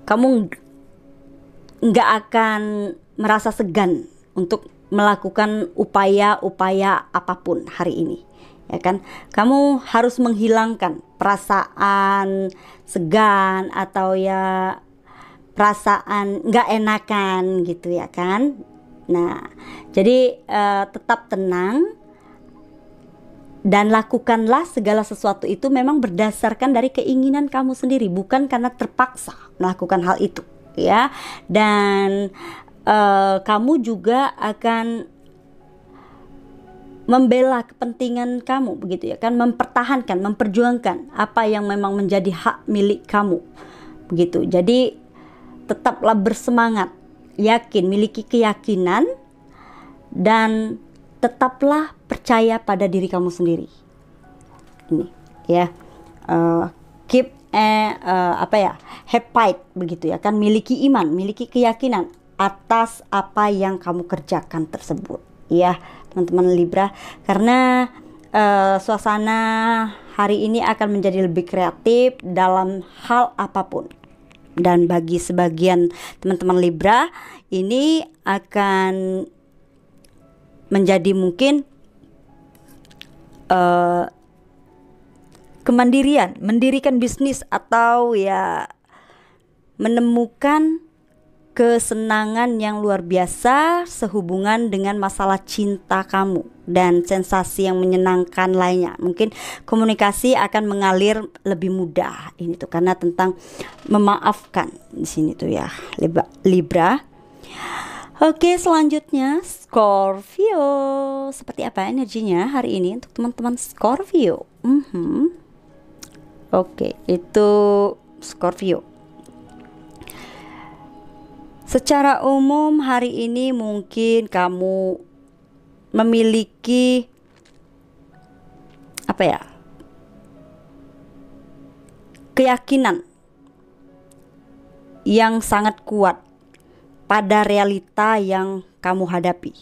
kamu nggak akan merasa segan untuk melakukan upaya-upaya apapun hari ini ya kan. Kamu harus menghilangkan perasaan segan atau ya perasaan nggak enakan gitu ya kan. Nah, jadi tetap tenang dan lakukanlah segala sesuatu itu memang berdasarkan dari keinginan kamu sendiri, bukan karena terpaksa melakukan hal itu ya. Dan kamu juga akan membela kepentingan kamu, begitu ya kan, mempertahankan, memperjuangkan apa yang memang menjadi hak milik kamu, begitu. Jadi tetaplah bersemangat, yakin, miliki keyakinan, dan tetaplah percaya pada diri kamu sendiri. Ini ya, keep apa ya, have fight, begitu ya kan, miliki iman, miliki keyakinan atas apa yang kamu kerjakan tersebut ya teman-teman Libra. Karena suasana hari ini akan menjadi lebih kreatif dalam hal apapun. Dan bagi sebagian teman-teman Libra, ini akan menjadi mungkin kemandirian, mendirikan bisnis atau ya menemukan kesenangan yang luar biasa sehubungan dengan masalah cinta kamu dan sensasi yang menyenangkan lainnya. Mungkin komunikasi akan mengalir lebih mudah. Ini tuh karena tentang memaafkan di sini tuh ya Libra. Oke, selanjutnya Scorpio. Seperti apa energinya hari ini untuk teman-teman Scorpio? Oke, itu Scorpio. Secara umum hari ini mungkin kamu memiliki apa ya, keyakinan yang sangat kuat pada realita yang kamu hadapi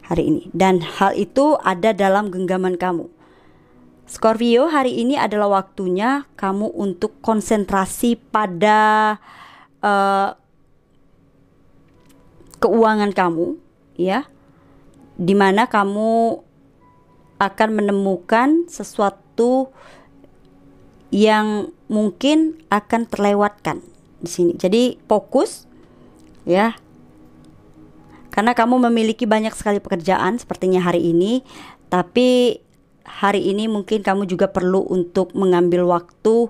hari ini, dan hal itu ada dalam genggaman kamu. Scorpio, hari ini adalah waktunya kamu untuk konsentrasi pada keuangan kamu ya, dimana kamu akan menemukan sesuatu yang mungkin akan terlewatkan di sini. Jadi fokus ya, karena kamu memiliki banyak sekali pekerjaan sepertinya hari ini, tapi hari ini mungkin kamu juga perlu untuk mengambil waktu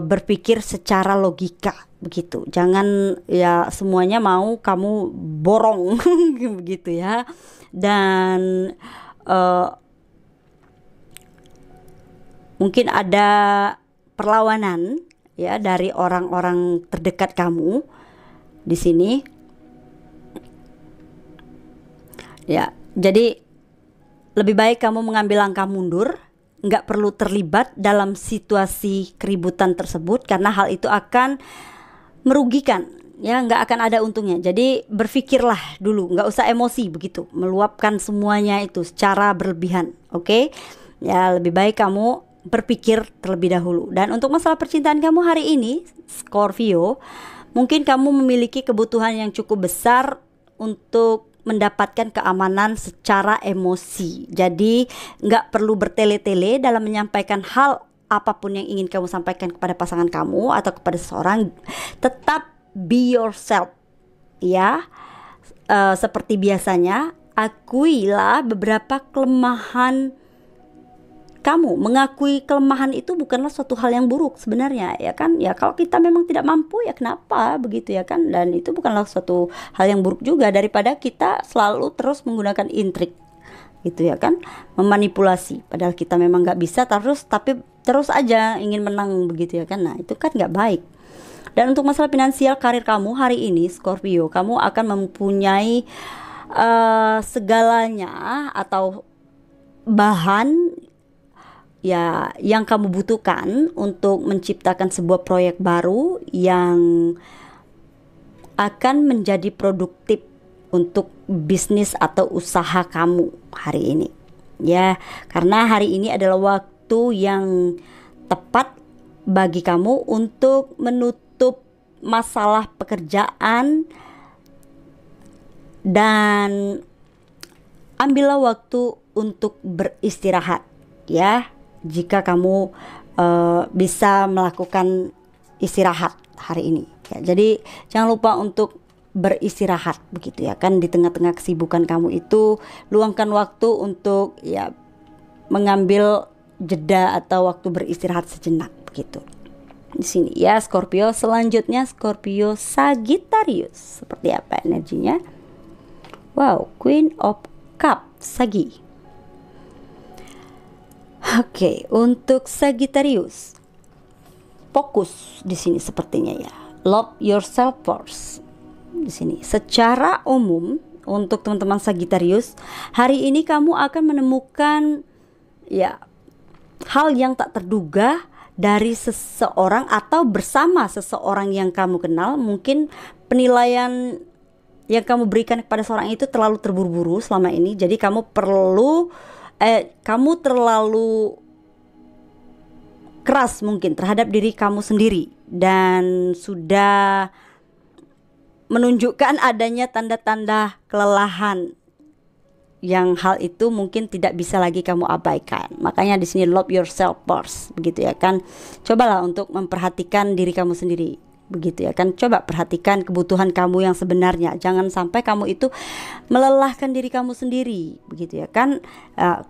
berpikir secara logika begitu. Jangan ya semuanya mau kamu borong begitu ya. Dan mungkin ada perlawanan ya dari orang-orang terdekat kamu di sini. Ya, jadi lebih baik kamu mengambil langkah mundur, nggak perlu terlibat dalam situasi keributan tersebut karena hal itu akan merugikan, ya nggak akan ada untungnya. Jadi berpikirlah dulu, nggak usah emosi begitu, meluapkan semuanya itu secara berlebihan, oke? Ya lebih baik kamu berpikir terlebih dahulu. Dan untuk masalah percintaan kamu hari ini, Scorpio, mungkin kamu memiliki kebutuhan yang cukup besar untuk mendapatkan keamanan secara emosi. Jadi nggak perlu bertele-tele dalam menyampaikan hal apapun yang ingin kamu sampaikan kepada pasangan kamu atau kepada seseorang. Tetap be yourself ya. Seperti biasanya, akuilah beberapa kelemahan kamu. Mengakui kelemahan itu bukanlah suatu hal yang buruk sebenarnya, ya kan? Ya kalau kita memang tidak mampu, ya kenapa begitu ya kan? Dan itu bukanlah suatu hal yang buruk juga daripada kita selalu terus menggunakan intrik gitu ya kan, memanipulasi padahal kita memang nggak bisa tapi terus aja ingin menang begitu ya kan. Nah itu kan nggak baik. Dan untuk masalah finansial karir kamu hari ini, Scorpio, kamu akan mempunyai segalanya atau bahan ya yang kamu butuhkan untuk menciptakan sebuah proyek baru yang akan menjadi produktif untuk bisnis atau usaha kamu hari ini. Ya, karena hari ini adalah waktu yang tepat bagi kamu untuk menutup masalah pekerjaan dan ambillah waktu untuk beristirahat ya. Jika kamu bisa melakukan istirahat hari ini ya. Jadi jangan lupa untuk beristirahat begitu ya kan, di tengah-tengah kesibukan kamu itu luangkan waktu untuk ya mengambil jeda atau waktu beristirahat sejenak begitu. Di sini ya Scorpio. Selanjutnya Scorpio Sagittarius, seperti apa energinya? Wow, Queen of Cup Sagi. Oke, untuk Sagittarius, fokus di sini sepertinya ya. Love yourself first. Di sini, secara umum untuk teman-teman Sagittarius, hari ini kamu akan menemukan ya hal yang tak terduga dari seseorang atau bersama seseorang yang kamu kenal. Mungkin penilaian yang kamu berikan kepada seorang itu terlalu terburu-buru selama ini. Jadi kamu terlalu keras mungkin terhadap diri kamu sendiri dan sudah menunjukkan adanya tanda-tanda kelelahan yang hal itu mungkin tidak bisa lagi kamu abaikan. Makanya di sini love yourself first begitu ya kan. Cobalah untuk memperhatikan diri kamu sendiri begitu ya kan. Coba perhatikan kebutuhan kamu yang sebenarnya. Jangan sampai kamu itu melelahkan diri kamu sendiri begitu ya kan.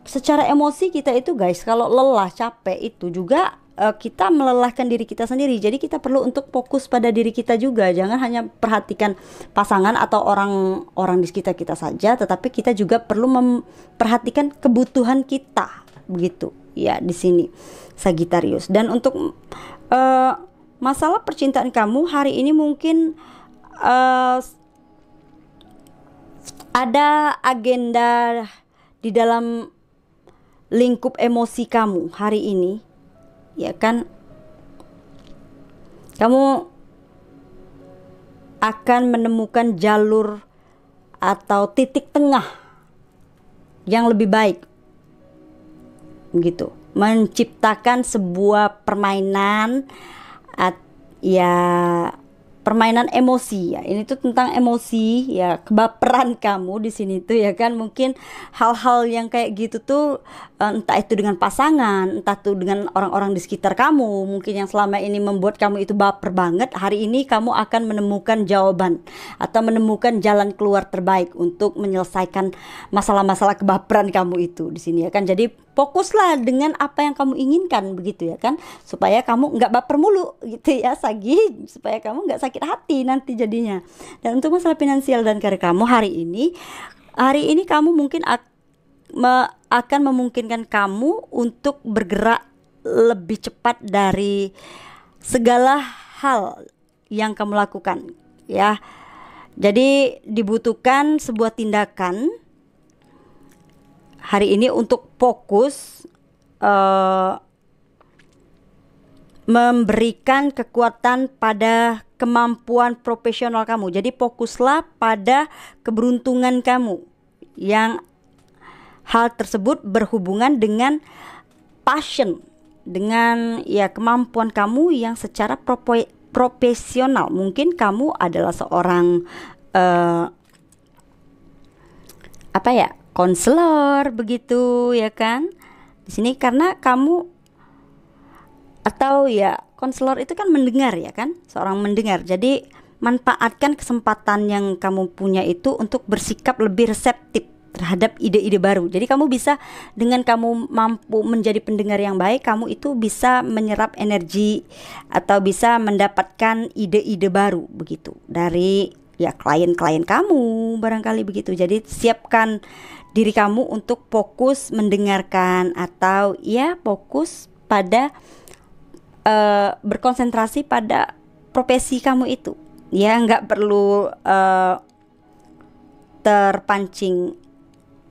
Secara emosi kita itu guys, kalau lelah capek itu juga kita melelahkan diri kita sendiri. Jadi kita perlu untuk fokus pada diri kita juga. Jangan hanya perhatikan pasangan atau orang di sekitar kita saja, tetapi kita juga perlu memperhatikan kebutuhan kita begitu ya di sini Sagittarius. Dan untuk masalah percintaan kamu hari ini mungkin ada agenda di dalam lingkup emosi kamu hari ini ya kan. Kamu akan menemukan jalur atau titik tengah yang lebih baik gitu, menciptakan sebuah permainan permainan emosi ya. Ini tuh tentang emosi ya, kebaperan kamu di sini tuh ya kan. Mungkin hal-hal yang kayak gitu tuh entah itu dengan pasangan, entah tuh dengan orang-orang di sekitar kamu, mungkin yang selama ini membuat kamu itu baper banget. Hari ini kamu akan menemukan jawaban atau menemukan jalan keluar terbaik untuk menyelesaikan masalah-masalah kebaperan kamu itu di sini ya kan. Jadi fokuslah dengan apa yang kamu inginkan begitu ya kan, supaya kamu nggak baper mulu gitu ya Sagi, supaya kamu nggak sakit hati nanti jadinya. Dan untuk masalah finansial dan karir kamu hari ini kamu mungkin akan memungkinkan kamu untuk bergerak lebih cepat dari segala hal yang kamu lakukan ya. Jadi dibutuhkan sebuah tindakan hari ini untuk fokus memberikan kekuatan pada kemampuan profesional kamu. Jadi fokuslah pada keberuntungan kamu yang hal tersebut berhubungan dengan passion, dengan ya kemampuan kamu yang secara profesional. Mungkin kamu adalah seorang konselor begitu ya kan. Di sini karena kamu, atau ya konselor itu kan mendengar ya kan, seorang mendengar. Jadi manfaatkan kesempatan yang kamu punya itu untuk bersikap lebih reseptif terhadap ide-ide baru. Jadi kamu bisa, dengan kamu mampu menjadi pendengar yang baik, kamu itu bisa menyerap energi atau bisa mendapatkan ide-ide baru begitu dari ya klien-klien kamu barangkali begitu. Jadi siapkan diri kamu untuk fokus mendengarkan atau ya fokus pada berkonsentrasi pada profesi kamu itu ya, nggak perlu terpancing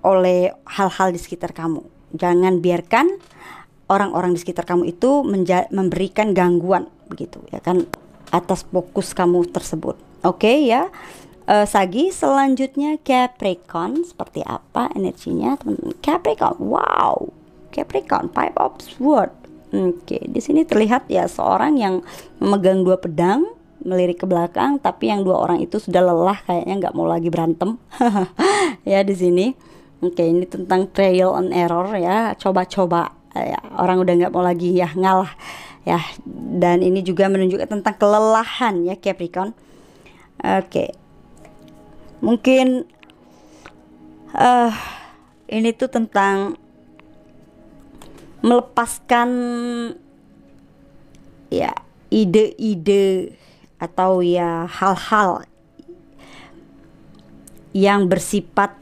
oleh hal-hal di sekitar kamu. Jangan biarkan orang-orang di sekitar kamu itu memberikan gangguan begitu ya kan atas fokus kamu tersebut. Oke ya. Sagi, selanjutnya Capricorn, seperti apa energinya teman-teman? Capricorn, wow, Capricorn, Five of Swords. Oke, di sini terlihat ya seorang yang memegang dua pedang melirik ke belakang, tapi yang dua orang itu sudah lelah, kayaknya nggak mau lagi berantem. Ya di sini. Oke, ini tentang trial and error ya, coba-coba ya, orang udah nggak mau lagi ya ngalah ya. Dan ini juga menunjukkan tentang kelelahan ya Capricorn. Oke. Mungkin ini tuh tentang melepaskan ya ide-ide atau ya hal-hal yang bersifat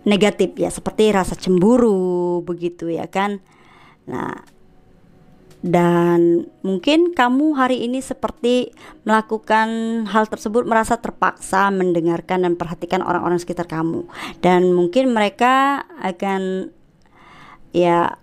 negatif ya, seperti rasa cemburu begitu ya kan. Nah, dan mungkin kamu hari ini seperti melakukan hal tersebut merasa terpaksa mendengarkan dan perhatikan orang-orang sekitar kamu, dan mungkin mereka akan ya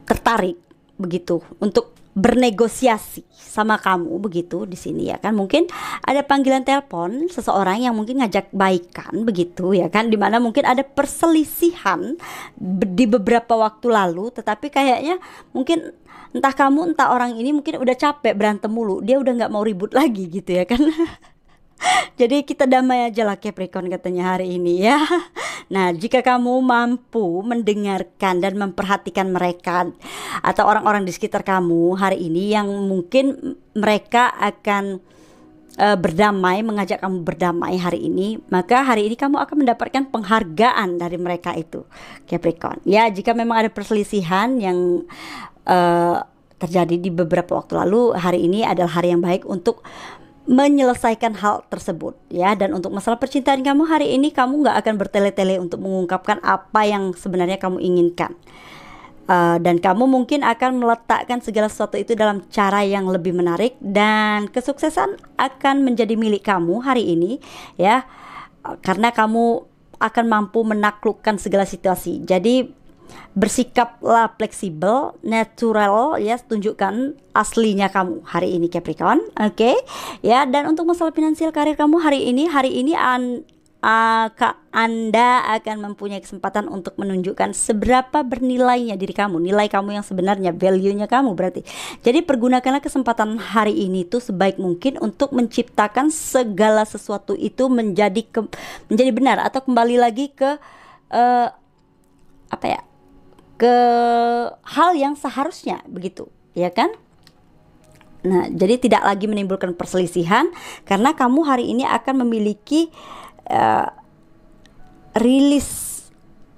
tertarik begitu untuk bernegosiasi sama kamu begitu di sini ya kan. Mungkin ada panggilan telepon seseorang yang mungkin ngajak baikan begitu ya kan, dimana mungkin ada perselisihan di beberapa waktu lalu, tetapi kayaknya mungkin entah kamu entah orang ini mungkin udah capek berantem mulu, dia udah nggak mau ribut lagi gitu ya kan. Jadi kita damai aja lah Capricorn katanya hari ini ya. Nah, jika kamu mampu mendengarkan dan memperhatikan mereka atau orang-orang di sekitar kamu hari ini yang mungkin mereka akan berdamai, mengajak kamu berdamai hari ini, maka hari ini kamu akan mendapatkan penghargaan dari mereka itu Capricorn. Ya, jika memang ada perselisihan yang terjadi di beberapa waktu lalu, hari ini adalah hari yang baik untuk menyelesaikan hal tersebut ya. Dan untuk masalah percintaan kamu hari ini, kamu nggak akan bertele-tele untuk mengungkapkan apa yang sebenarnya kamu inginkan, dan kamu mungkin akan meletakkan segala sesuatu itu dalam cara yang lebih menarik, dan kesuksesan akan menjadi milik kamu hari ini ya, karena kamu akan mampu menaklukkan segala situasi. Jadi bersikaplah fleksibel, natural ya, tunjukkan aslinya kamu hari ini Capricorn. Oke ya. Dan untuk masalah finansial karir kamu hari ini Anda akan mempunyai kesempatan untuk menunjukkan seberapa bernilainya diri kamu, nilai kamu yang sebenarnya, value-nya kamu berarti. Jadi pergunakanlah kesempatan hari ini tuh sebaik mungkin untuk menciptakan segala sesuatu itu menjadi benar, atau kembali lagi ke ke hal yang seharusnya begitu ya kan. Nah, jadi tidak lagi menimbulkan perselisihan, karena kamu hari ini akan memiliki rilis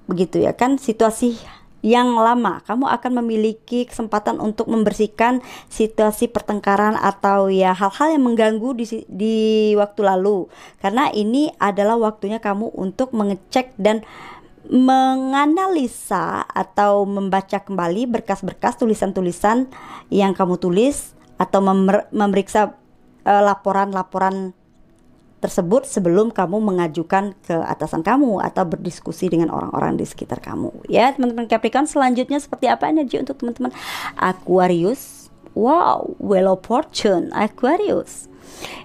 begitu ya kan, situasi yang lama. Kamu akan memiliki kesempatan untuk membersihkan situasi pertengkaran atau ya hal-hal yang mengganggu di waktu lalu, karena ini adalah waktunya kamu untuk mengecek dan menganalisa atau membaca kembali berkas-berkas tulisan-tulisan yang kamu tulis, atau memeriksa laporan-laporan tersebut sebelum kamu mengajukan ke atasan kamu atau berdiskusi dengan orang-orang di sekitar kamu. Ya teman-teman Capricorn, selanjutnya seperti apa energi untuk teman-teman Aquarius? Wow, Wheel of Fortune Aquarius.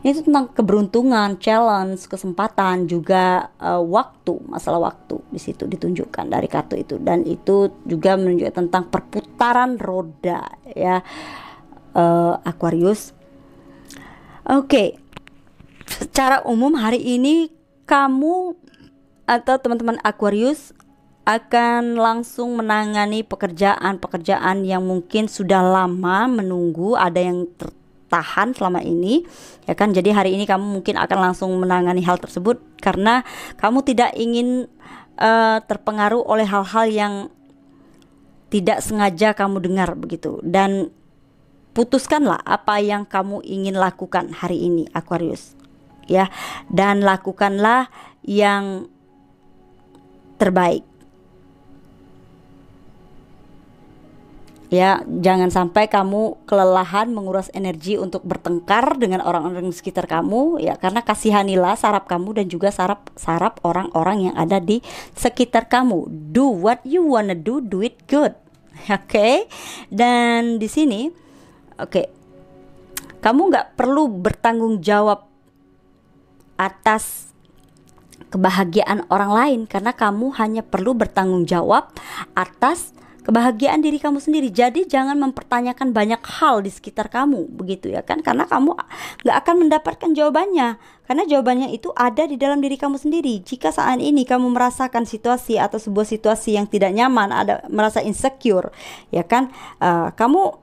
Ini tentang keberuntungan, challenge, kesempatan, juga waktu, masalah waktu di situ ditunjukkan dari kartu itu, dan itu juga menunjukkan tentang perputaran roda ya, Aquarius. Oke. Secara umum hari ini kamu atau teman-teman Aquarius akan langsung menangani pekerjaan-pekerjaan yang mungkin sudah lama menunggu, ada yang tertahan selama ini ya kan. Jadi hari ini kamu mungkin akan langsung menangani hal tersebut karena kamu tidak ingin terpengaruh oleh hal-hal yang tidak sengaja kamu dengar begitu. Dan putuskanlah apa yang kamu ingin lakukan hari ini Aquarius ya, dan lakukanlah yang terbaik ya. Jangan sampai kamu kelelahan menguras energi untuk bertengkar dengan orang-orang di sekitar kamu ya, karena kasihanilah saraf kamu dan juga saraf orang-orang yang ada di sekitar kamu. Do what you wanna do it good. Oke. Dan di sini kamu nggak perlu bertanggung jawab atas kebahagiaan orang lain, karena kamu hanya perlu bertanggung jawab atas kebahagiaan diri kamu sendiri. Jadi jangan mempertanyakan banyak hal di sekitar kamu begitu ya kan, karena kamu nggak akan mendapatkan jawabannya, karena jawabannya itu ada di dalam diri kamu sendiri. Jika saat ini kamu merasakan situasi atau sebuah situasi yang tidak nyaman, merasa insecure ya kan, kamu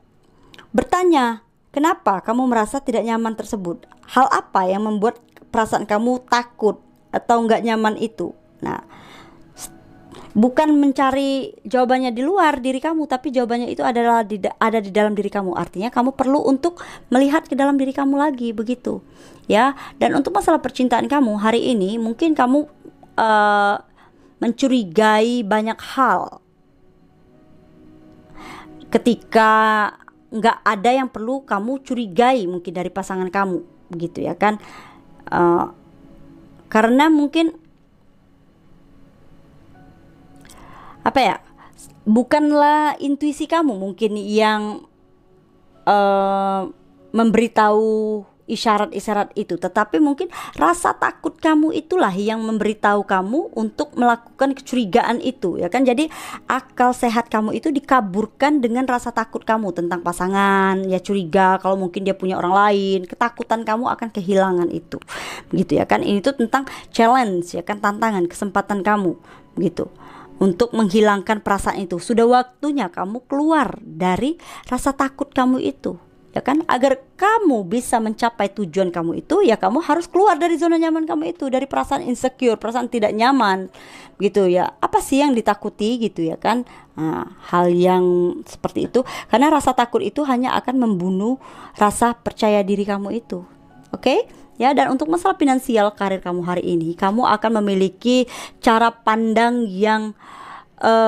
bertanya kenapa kamu merasa tidak nyaman tersebut, hal apa yang membuat perasaan kamu takut atau nggak nyaman itu. Nah, bukan mencari jawabannya di luar diri kamu, tapi jawabannya itu adalah ada di dalam diri kamu. Artinya kamu perlu untuk melihat ke dalam diri kamu lagi begitu ya. Dan untuk masalah percintaan kamu hari ini, mungkin kamu mencurigai banyak hal ketika nggak ada yang perlu kamu curigai mungkin dari pasangan kamu begitu ya kan. Karena mungkin apa ya, bukanlah intuisi kamu mungkin yang memberitahu isyarat-isyarat itu, tetapi mungkin rasa takut kamu itulah yang memberitahu kamu untuk melakukan kecurigaan itu ya kan. Jadi akal sehat kamu itu dikaburkan dengan rasa takut kamu tentang pasangan ya, curiga kalau mungkin dia punya orang lain, ketakutan kamu akan kehilangan itu begitu ya kan. Ini tuh tentang challenge ya kan, tantangan, kesempatan kamu gitu untuk menghilangkan perasaan itu. Sudah waktunya kamu keluar dari rasa takut kamu itu ya kan. Agar kamu bisa mencapai tujuan kamu itu ya, kamu harus keluar dari zona nyaman kamu itu, dari perasaan insecure, perasaan tidak nyaman gitu ya. Apa sih yang ditakuti gitu ya kan. Nah, hal yang seperti itu, karena rasa takut itu hanya akan membunuh rasa percaya diri kamu itu. Oke ya. Dan untuk masalah finansial karir kamu hari ini, kamu akan memiliki cara pandang yang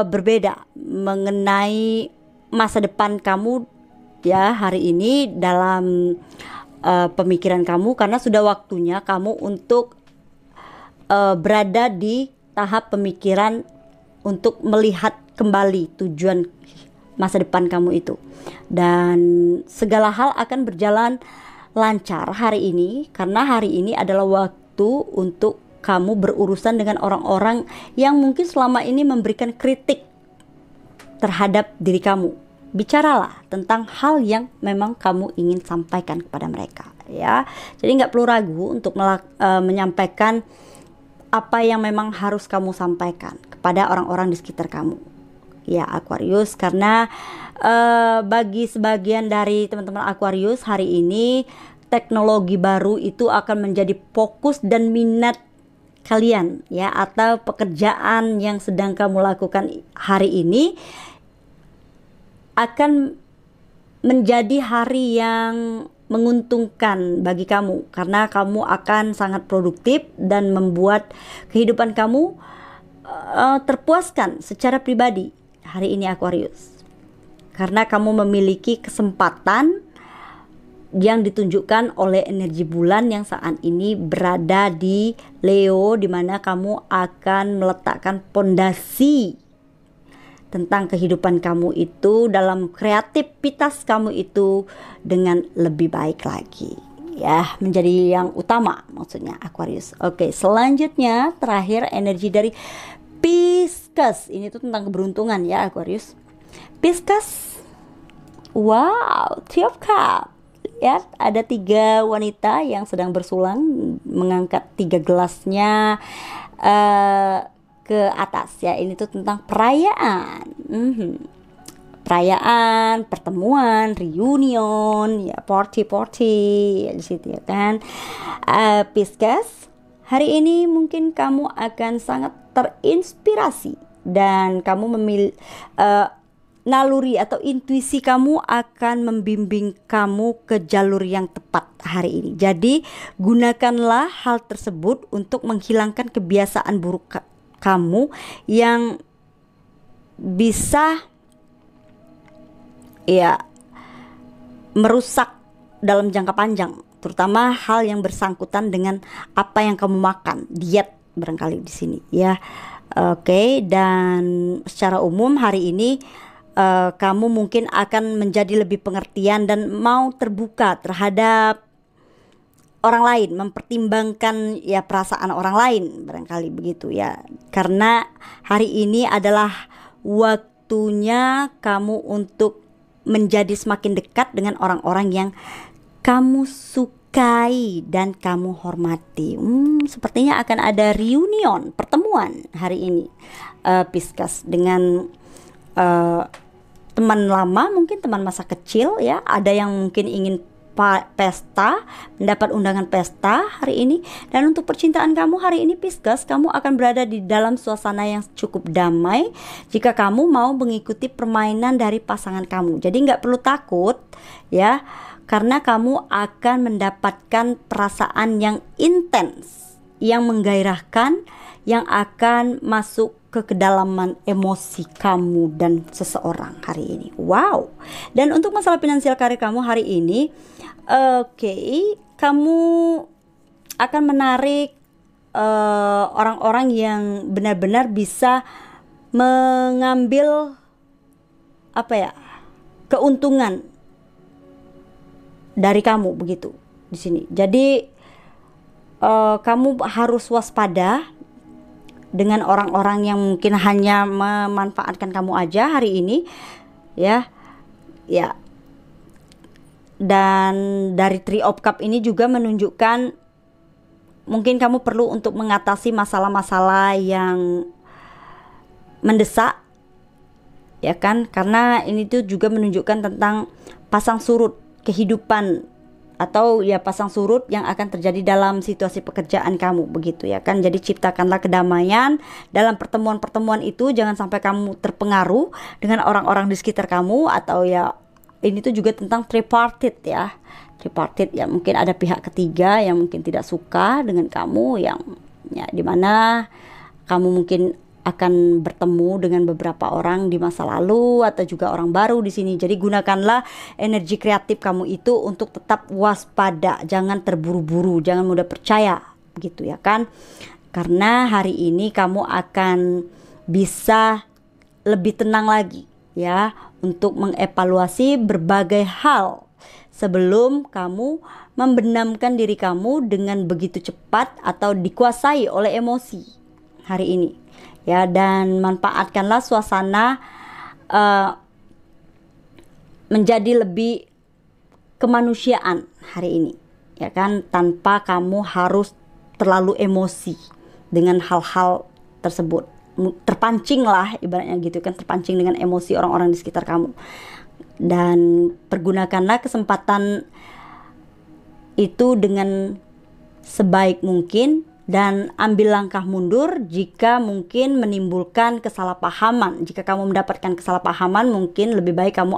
berbeda mengenai masa depan kamu ya hari ini dalam pemikiran kamu, karena sudah waktunya kamu untuk berada di tahap pemikiran untuk melihat kembali tujuan masa depan kamu itu, dan segala hal akan berjalan lancar hari ini, karena hari ini adalah waktu untuk kamu berurusan dengan orang-orang yang mungkin selama ini memberikan kritik terhadap diri kamu. Bicaralah tentang hal yang memang kamu ingin sampaikan kepada mereka ya. Jadi nggak perlu ragu untuk menyampaikan apa yang memang harus kamu sampaikan kepada orang-orang di sekitar kamu ya Aquarius. Karena bagi sebagian dari teman-teman Aquarius hari ini, teknologi baru itu akan menjadi fokus dan minat kalian ya, atau pekerjaan yang sedang kamu lakukan hari ini akan menjadi hari yang menguntungkan bagi kamu, karena kamu akan sangat produktif dan membuat kehidupan kamu terpuaskan secara pribadi hari ini Aquarius, karena kamu memiliki kesempatan yang ditunjukkan oleh energi bulan yang saat ini berada di Leo, di mana kamu akan meletakkan pondasi tentang kehidupan kamu itu, dalam kreativitas kamu itu dengan lebih baik lagi ya, menjadi yang utama maksudnya Aquarius. Oke, selanjutnya terakhir energi dari Pisces. Ini tuh tentang keberuntungan ya Aquarius. Pisces, wow, Three of Cups ya, ada 3 wanita yang sedang bersulang mengangkat 3 gelasnya ke atas ya. Ini tuh tentang perayaan, perayaan, pertemuan, reunion ya, party ya, di situ ya kan. Pisces, hari ini mungkin kamu akan sangat terinspirasi dan kamu naluri atau intuisi kamu akan membimbing kamu ke jalur yang tepat hari ini. Jadi gunakanlah hal tersebut untuk menghilangkan kebiasaan buruk kamu yang bisa ya merusak dalam jangka panjang, terutama hal yang bersangkutan dengan apa yang kamu makan, diet barangkali di sini ya. Oke, dan secara umum hari ini kamu mungkin akan menjadi lebih pengertian dan mau terbuka terhadap orang lain, mempertimbangkan ya perasaan orang lain barangkali begitu ya, karena hari ini adalah waktunya kamu untuk menjadi semakin dekat dengan orang-orang yang kamu sukai dan kamu hormati. Sepertinya akan ada reunion, pertemuan hari ini Pisces dengan teman lama, mungkin teman masa kecil ya. Ada yang mungkin ingin pesta, mendapat undangan pesta hari ini. Dan untuk percintaan kamu hari ini Pisces, kamu akan berada di dalam suasana yang cukup damai jika kamu mau mengikuti permainan dari pasangan kamu. Jadi nggak perlu takut ya, karena kamu akan mendapatkan perasaan yang intens, yang menggairahkan, yang akan masuk ke kedalaman emosi kamu dan seseorang hari ini. Wow. Dan untuk masalah finansial karir kamu hari ini, kamu akan menarik orang-orang yang benar-benar bisa mengambil keuntungan dari kamu begitu di sini. Jadi kamu harus waspada dengan orang-orang yang mungkin hanya memanfaatkan kamu aja hari ini ya. Dan dari Three of Cups ini juga menunjukkan mungkin kamu perlu untuk mengatasi masalah-masalah yang mendesak ya kan, karena ini tuh juga menunjukkan tentang pasang surut kehidupan atau ya pasang surut yang akan terjadi dalam situasi pekerjaan kamu begitu ya kan. Jadi ciptakanlah kedamaian dalam pertemuan-pertemuan itu, jangan sampai kamu terpengaruh dengan orang-orang di sekitar kamu. Atau ya ini tuh juga tentang tripartite ya, mungkin ada pihak ketiga yang mungkin tidak suka dengan kamu, yang ya dimana kamu mungkin akan bertemu dengan beberapa orang di masa lalu atau juga orang baru di sini. Jadi gunakanlah energi kreatif kamu itu untuk tetap waspada, jangan terburu-buru, jangan mudah percaya gitu ya kan. Karena hari ini kamu akan bisa lebih tenang lagi ya untuk mengevaluasi berbagai hal sebelum kamu membenamkan diri kamu dengan begitu cepat atau dikuasai oleh emosi hari ini. Ya, dan manfaatkanlah suasana menjadi lebih kemanusiaan hari ini ya kan, tanpa kamu harus terlalu emosi dengan hal-hal tersebut. Terpancing lah ibaratnya gitu kan, terpancing dengan emosi orang-orang di sekitar kamu. Dan pergunakanlah kesempatan itu dengan sebaik mungkin dan ambil langkah mundur jika mungkin menimbulkan kesalahpahaman. Jika kamu mendapatkan kesalahpahaman, mungkin lebih baik kamu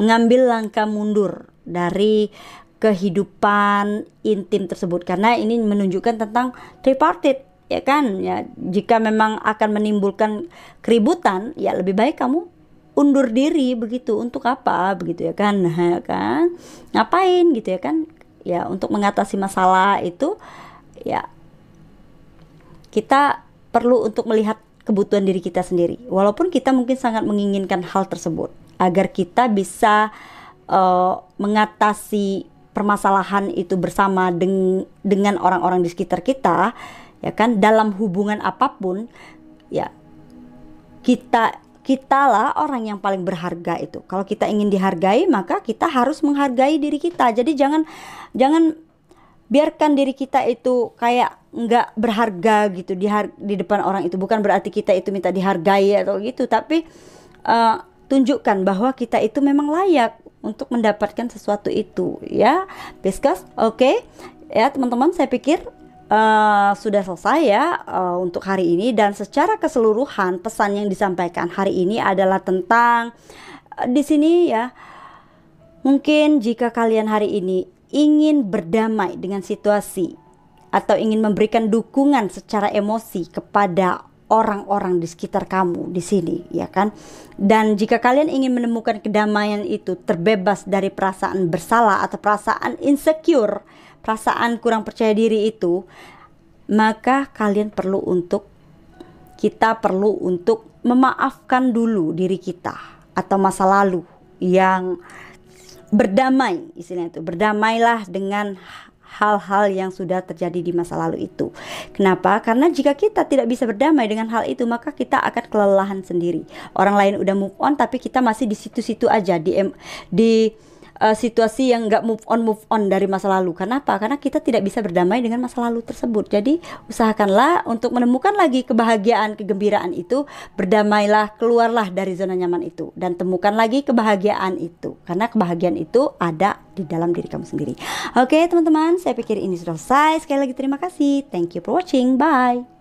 mengambil langkah mundur dari kehidupan intim tersebut, karena ini menunjukkan tentang tripartite, ya kan? Ya, jika memang akan menimbulkan keributan, ya lebih baik kamu undur diri begitu. Untuk apa begitu, ya kan? Nah, ya kan? Ngapain gitu, ya kan? Ya, untuk mengatasi masalah itu ya kita perlu untuk melihat kebutuhan diri kita sendiri, walaupun kita mungkin sangat menginginkan hal tersebut agar kita bisa mengatasi permasalahan itu bersama dengan orang-orang di sekitar kita, ya kan, dalam hubungan apapun. Ya, kita lah orang yang paling berharga itu. Kalau kita ingin dihargai, maka kita harus menghargai diri kita. Jadi jangan biarkan diri kita itu kayak nggak berharga gitu di depan orang itu. Bukan berarti kita itu minta dihargai atau gitu, tapi tunjukkan bahwa kita itu memang layak untuk mendapatkan sesuatu itu, ya. Because oke, ya teman-teman, saya pikir sudah selesai ya untuk hari ini. Dan secara keseluruhan pesan yang disampaikan hari ini adalah tentang di sini ya, mungkin jika kalian hari ini ingin berdamai dengan situasi atau ingin memberikan dukungan secara emosi kepada orang-orang di sekitar kamu di sini, ya kan? Dan jika kalian ingin menemukan kedamaian itu, terbebas dari perasaan bersalah atau perasaan insecure, perasaan kurang percaya diri itu, maka kita perlu untuk memaafkan dulu diri kita atau masa lalu yang berdamai, istilahnya itu. Berdamailah dengan hal-hal yang sudah terjadi di masa lalu itu. Kenapa? Karena jika kita tidak bisa berdamai dengan hal itu, maka kita akan kelelahan sendiri. Orang lain udah move on, tapi kita masih di situ-situ aja, di situasi yang nggak move on dari masa lalu. Kenapa? Karena kita tidak bisa berdamai dengan masa lalu tersebut. Jadi usahakanlah untuk menemukan lagi kebahagiaan, kegembiraan itu. Berdamailah, keluarlah dari zona nyaman itu, dan temukan lagi kebahagiaan itu, karena kebahagiaan itu ada di dalam diri kamu sendiri. Oke teman-teman, saya pikir ini sudah selesai. Sekali lagi terima kasih. Thank you for watching. Bye.